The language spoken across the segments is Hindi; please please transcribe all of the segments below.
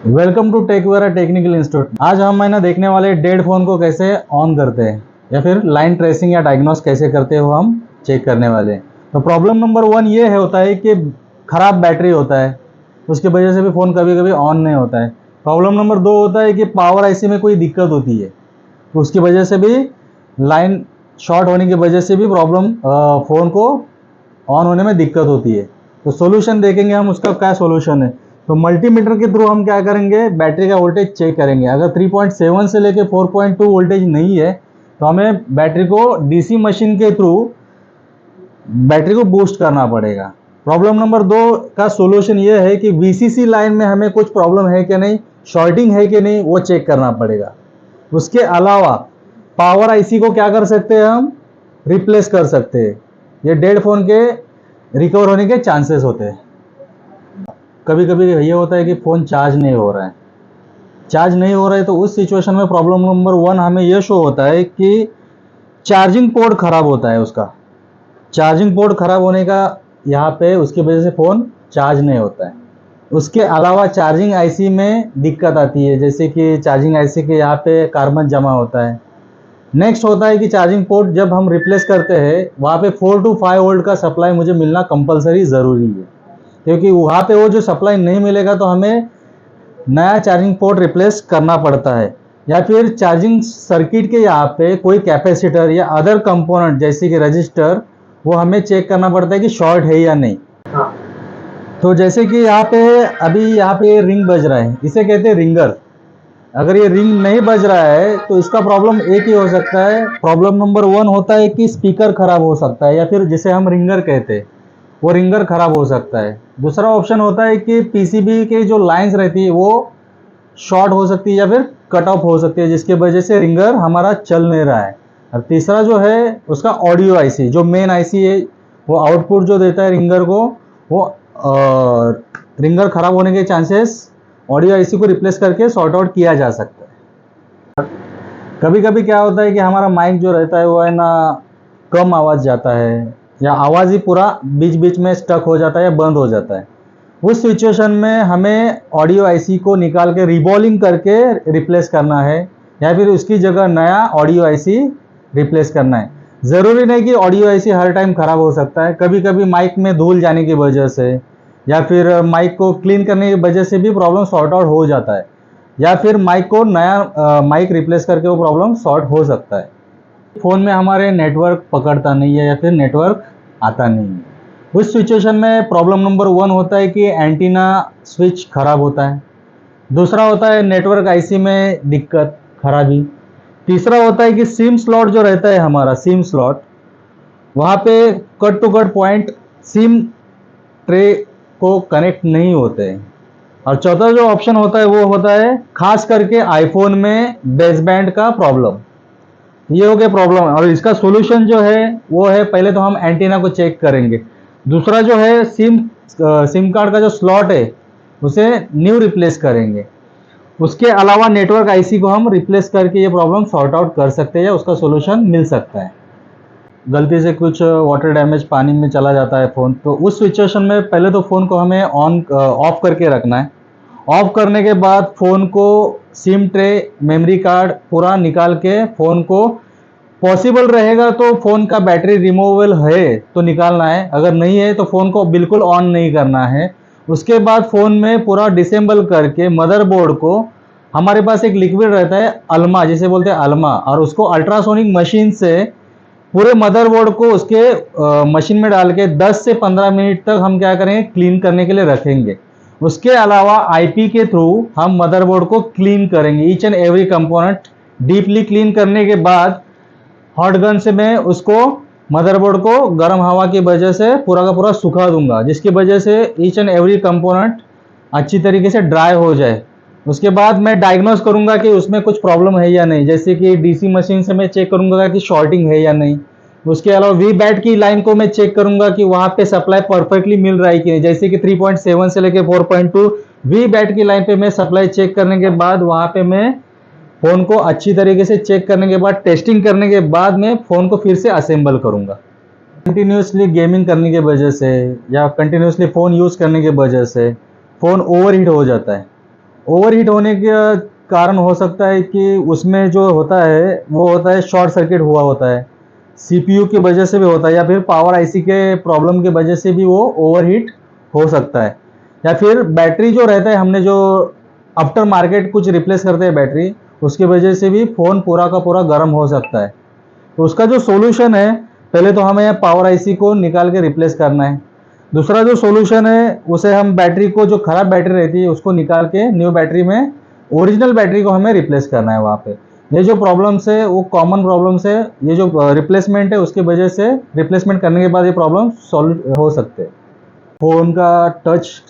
Welcome to Techvera technical institute. आज हम है ना देखने वाले डेड फोन को कैसे ऑन करते हैं या फिर लाइन ट्रेसिंग या डायग्नोस कैसे करते हो हम चेक करने वाले हैं। तो प्रॉब्लम नंबर 1 ये होता है कि ख़राब बैटरी होता है, उसकी वजह से भी फ़ोन कभी कभी ऑन नहीं होता है। प्रॉब्लम नंबर 2 होता है कि पावर आईसी में कोई दिक्कत होती है, तो उसकी वजह से भी लाइन शॉर्ट होने की वजह से भी प्रॉब्लम फ़ोन को ऑन होने में दिक्कत होती है। तो सॉल्यूशन देखेंगे हम, उसका क्या सॉल्यूशन है। तो मल्टीमीटर के थ्रू हम क्या करेंगे, बैटरी का वोल्टेज चेक करेंगे। अगर 3.7 से लेके 4.2 वोल्टेज नहीं है तो हमें बैटरी को डीसी मशीन के थ्रू बैटरी को बूस्ट करना पड़ेगा। प्रॉब्लम नंबर 2 का सॉल्यूशन ये है कि वीसीसी लाइन में हमें कुछ प्रॉब्लम है कि नहीं, शॉर्टिंग है कि नहीं, वो चेक करना पड़ेगा। उसके अलावा पावर आईसी को क्या कर सकते हैं, हम रिप्लेस कर सकते हैं। ये डेड फोन के रिकवर होने के चांसेस होते हैं। कभी कभी ये होता है कि फ़ोन चार्ज नहीं हो रहा है, तो उस सिचुएशन में प्रॉब्लम नंबर 1 हमें ये शो होता है कि चार्जिंग पोर्ट खराब होता है। उसका चार्जिंग पोर्ट खराब होने का यहाँ पे उसकी वजह से फ़ोन चार्ज नहीं होता है। उसके अलावा चार्जिंग आईसी में दिक्कत आती है, जैसे कि चार्जिंग आईसी के यहाँ पे कार्बन जमा होता है। नेक्स्ट होता है कि चार्जिंग पोर्ट जब हम रिप्लेस करते हैं वहाँ पे 4 to 5 वोल्ट का सप्लाई मुझे मिलना कंपलसरी ज़रूरी है, क्योंकि वहाँ पे वो जो सप्लाई नहीं मिलेगा तो हमें नया चार्जिंग पोर्ट रिप्लेस करना पड़ता है। या फिर चार्जिंग सर्किट के यहाँ पे कोई कैपेसिटर या अदर कंपोनेंट जैसे कि रजिस्टर, वो हमें चेक करना पड़ता है कि शॉर्ट है या नहीं। हाँ। तो जैसे कि यहाँ पे रिंग बज रहा है, इसे कहते हैं रिंगर। अगर ये रिंग नहीं बज रहा है तो इसका प्रॉब्लम एक ही हो सकता है। प्रॉब्लम नंबर 1 होता है कि स्पीकर खराब हो सकता है, या फिर जिसे हम रिंगर कहते हैं वो रिंगर खराब हो सकता है। दूसरा ऑप्शन होता है कि पीसीबी के जो लाइंस रहती है वो शॉर्ट हो सकती है या फिर कट ऑफ हो सकती है, जिसके वजह से रिंगर हमारा चल नहीं रहा है। और तीसरा जो है उसका ऑडियो आईसी, जो मेन आईसी है, वो आउटपुट जो देता है रिंगर को, वो रिंगर खराब होने के चांसेस ऑडियो आईसी को रिप्लेस करके सॉर्ट आउट किया जा सकता है। कभी कभी क्या होता है कि हमारा माइक जो रहता है वो है ना कम आवाज़ जाता है, या आवाज़ ही पूरा बीच बीच में स्टक हो जाता है या बंद हो जाता है। उस सिचुएशन में हमें ऑडियो आईसी को निकाल के रिबॉलिंग करके रिप्लेस करना है, या फिर उसकी जगह नया ऑडियो आईसी रिप्लेस करना है। ज़रूरी नहीं कि ऑडियो आईसी हर टाइम ख़राब हो सकता है, कभी कभी माइक में धूल जाने की वजह से या फिर माइक को क्लीन करने की वजह से भी प्रॉब्लम सॉर्ट आउट हो जाता है, या फिर माइक को नया माइक रिप्लेस करके वो प्रॉब्लम सॉर्ट हो सकता है। फ़ोन में हमारे नेटवर्क पकड़ता नहीं है या फिर नेटवर्क आता नहीं है। उस सिचुएशन में प्रॉब्लम नंबर 1 होता है कि एंटीना स्विच खराब होता है। दूसरा होता है नेटवर्क आईसी में दिक्कत, खराबी। तीसरा होता है कि सिम स्लॉट जो रहता है हमारा सिम स्लॉट, वहाँ पे cut to cut point sim tray को कनेक्ट नहीं होते हैं। और चौथा जो ऑप्शन होता है वो होता है खास करके आईफोन में बेसबैंड का प्रॉब्लम। ये हो गया प्रॉब्लम, और इसका सॉल्यूशन जो है वो है, पहले तो हम एंटीना को चेक करेंगे। दूसरा जो है सिम कार्ड का जो स्लॉट है उसे न्यू रिप्लेस करेंगे। उसके अलावा नेटवर्क आईसी को हम रिप्लेस करके ये प्रॉब्लम सॉर्ट आउट कर सकते हैं या उसका सॉल्यूशन मिल सकता है। गलती से कुछ वाटर डैमेज, पानी में चला जाता है फ़ोन, तो उस सिचुएशन में पहले तो फ़ोन को हमें ऑफ करके रखना है। ऑफ करने के बाद फ़ोन को सिम ट्रे, मेमोरी कार्ड पूरा निकाल के फ़ोन को, पॉसिबल रहेगा तो फ़ोन का बैटरी रिमूवेबल है तो निकालना है, अगर नहीं है तो फ़ोन को बिल्कुल ऑन नहीं करना है। उसके बाद फ़ोन में पूरा डिसेंबल करके मदरबोर्ड को, हमारे पास एक लिक्विड रहता है अल्मा, जिसे बोलते हैं अल्मा, और उसको अल्ट्रासोनिक मशीन से पूरे मदरबोर्ड को उसके मशीन में डाल के 10 से 15 मिनट तक हम क्या करेंगे, क्लीन करने के लिए रखेंगे। उसके अलावा आईपी के थ्रू हम मदरबोर्ड को क्लीन करेंगे, each and every component deeply clean करने के बाद हॉट गन से मैं उसको मदरबोर्ड को गर्म हवा की वजह से पूरा का पूरा सुखा दूंगा, जिसकी वजह से ईच एंड एवरी कंपोनेंट अच्छी तरीके से ड्राई हो जाए। उसके बाद मैं डायग्नोस करूंगा कि उसमें कुछ प्रॉब्लम है या नहीं, जैसे कि डीसी मशीन से मैं चेक करूंगा कि शॉर्टिंग है या नहीं। उसके अलावा वी बैट की लाइन को मैं चेक करूंगा कि वहां पे सप्लाई परफेक्टली मिल रहा है कि नहीं, जैसे कि 3.7 से लेकर 4.2 वी बैट की लाइन पे मैं सप्लाई चेक करने के बाद वहां पे मैं फ़ोन को अच्छी तरीके से चेक करने के बाद, टेस्टिंग करने के बाद मैं फ़ोन को फिर से असेंबल करूंगा। कंटिन्यूसली गेमिंग करने की वजह से या कंटिन्यूसली फ़ोन यूज़ करने की वजह से फ़ोन ओवरहीट हो जाता है। ओवरहीट होने का कारण हो सकता है कि उसमें जो होता है वो होता है शॉर्ट सर्किट हुआ होता है, सीपीयू की वजह से भी होता है, या फिर पावर आईसी के प्रॉब्लम की वजह से भी वो ओवरहीट हो सकता है, या फिर बैटरी जो रहता है, हमने जो आफ्टर मार्केट कुछ रिप्लेस करते हैं बैटरी, उसकी वजह से भी फ़ोन पूरा का पूरा गर्म हो सकता है। तो उसका जो सॉल्यूशन है, पहले तो हमें पावर आईसी को निकाल के रिप्लेस करना है। दूसरा जो सॉल्यूशन है, उसे हम बैटरी को, जो खराब बैटरी रहती है उसको निकाल के न्यू बैटरी में ओरिजिनल बैटरी को हमें रिप्लेस करना है वहाँ पे। ये जो प्रॉब्लम्स है वो कॉमन प्रॉब्लम्स है, ये जो रिप्लेसमेंट है उसकी वजह से, रिप्लेसमेंट करने के बाद ये प्रॉब्लम सॉल्व हो सकते हैं। फ़ोन का टच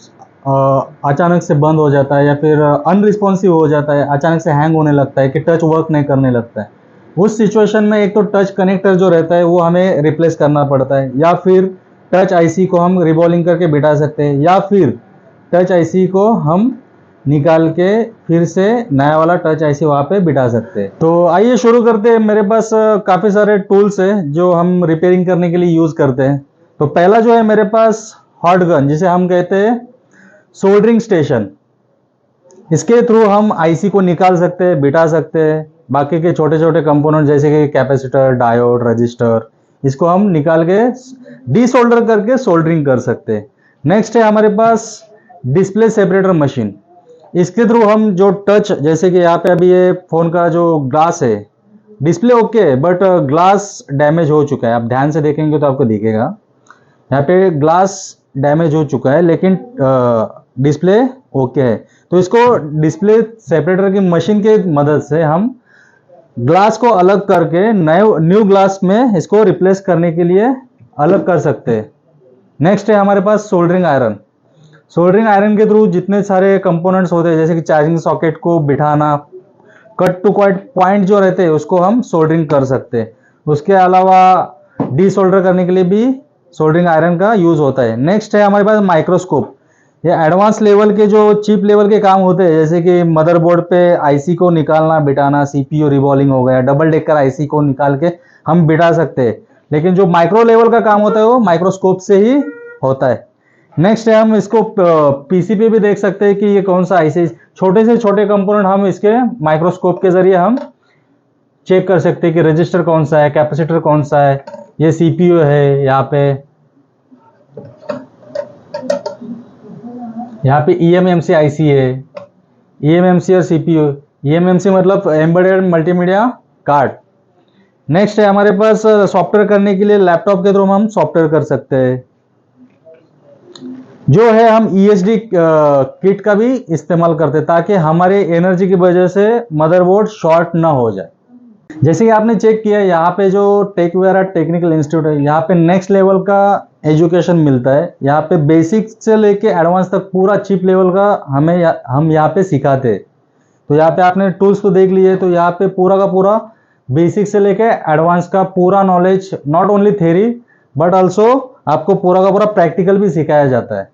अचानक से बंद हो जाता है, या फिर अनरिस्पॉन्सिव हो जाता है, अचानक से हैंग होने लगता है कि टच वर्क नहीं करने लगता है। उस सिचुएशन में एक तो टच कनेक्टर जो रहता है वो हमें रिप्लेस करना पड़ता है, या फिर टच आईसी को हम रिबॉलिंग करके बिठा सकते हैं, या फिर टच आईसी को हम निकाल के फिर से नया वाला टच आईसी वहाँ पे बिठा सकते हैं। तो आइए शुरू करते हैं। मेरे पास काफ़ी सारे टूल्स हैं जो हम रिपेयरिंग करने के लिए यूज़ करते हैं। तो पहला जो है मेरे पास हॉट गन, जिसे हम कहते हैं सोल्डरिंग स्टेशन। इसके थ्रू हम आईसी को निकाल सकते हैं, बिठा सकते हैं, बाकी के छोटे छोटे कंपोनेंट जैसे कि कैपेसिटर, डायोड, रजिस्टर, इसको हम निकाल के डीसोल्डर करके सोल्डरिंग कर सकते हैं। नेक्स्ट है हमारे पास डिस्प्ले सेपरेटर मशीन। इसके थ्रू हम जो टच, जैसे कि यहाँ पे अभी ये फोन का जो ग्लास है, डिस्प्ले ओके है बट ग्लास डैमेज हो चुका है। आप ध्यान से देखेंगे तो आपको दिखेगा यहाँ पे ग्लास डैमेज हो चुका है, लेकिन डिस्प्ले ओके है। तो इसको डिस्प्ले सेपरेटर की मशीन के मदद से हम ग्लास को अलग करके न्यू ग्लास में इसको रिप्लेस करने के लिए अलग कर सकते हैं। नेक्स्ट है हमारे पास सोल्डरिंग आयरन। सोल्डरिंग आयरन के थ्रू जितने सारे कंपोनेंट्स होते हैं, जैसे कि चार्जिंग सॉकेट को बिठाना, कट टू कट पॉइंट जो रहते हैं उसको हम सोल्डरिंग कर सकते हैं। उसके अलावा डीसोल्डर करने के लिए भी सोल्डरिंग आयरन का यूज होता है। नेक्स्ट है हमारे पास माइक्रोस्कोप। ये एडवांस लेवल के, जो चीप लेवल के काम होते हैं, जैसे कि मदरबोर्ड पे आईसी को निकालना बिठाना, सीपीयू रिवॉल्विंग हो गया, डबल डेकर आईसी को निकाल के हम बिठा सकते हैं, लेकिन जो माइक्रो लेवल का काम होता है वो माइक्रोस्कोप से ही होता है। नेक्स्ट है हम इसको पीसी पे भी देख सकते हैं कि ये कौन सा आईसी, छोटे से छोटे कंपोनेंट हम इसके माइक्रोस्कोप के जरिए हम चेक कर सकते हैं कि रजिस्टर कौन सा है, कैपेसिटर कौन सा है, ये सीपीयू है, यहाँ पे ईएमएमसी आईसी है, ईएमएमसी और सीपीयू। ईएमएमसी मतलब एम्बेडेड मल्टीमीडिया कार्ड। नेक्स्ट है हमारे पास सॉफ्टवेयर करने के लिए लैपटॉप के थ्रू हम सॉफ्टवेयर कर सकते हैं। जो है हम ईएसडी किट का भी इस्तेमाल करते हैं, ताकि हमारे एनर्जी की वजह से मदरबोर्ड शॉर्ट ना हो जाए। जैसे कि आपने चेक किया, यहाँ पे जो टेकवेरा टेक्निकल इंस्टीट्यूट है, यहाँ पे नेक्स्ट लेवल का एजुकेशन मिलता है। यहाँ पे बेसिक से लेके एडवांस तक पूरा चिप लेवल का हम यहाँ पे सिखाते हैं। तो यहाँ पे आपने टूल्स तो देख लिए, तो यहाँ पे पूरा का पूरा बेसिक से लेके एडवांस का पूरा knowledge, not only theory but also आपको पूरा का पूरा प्रैक्टिकल भी सिखाया जाता है।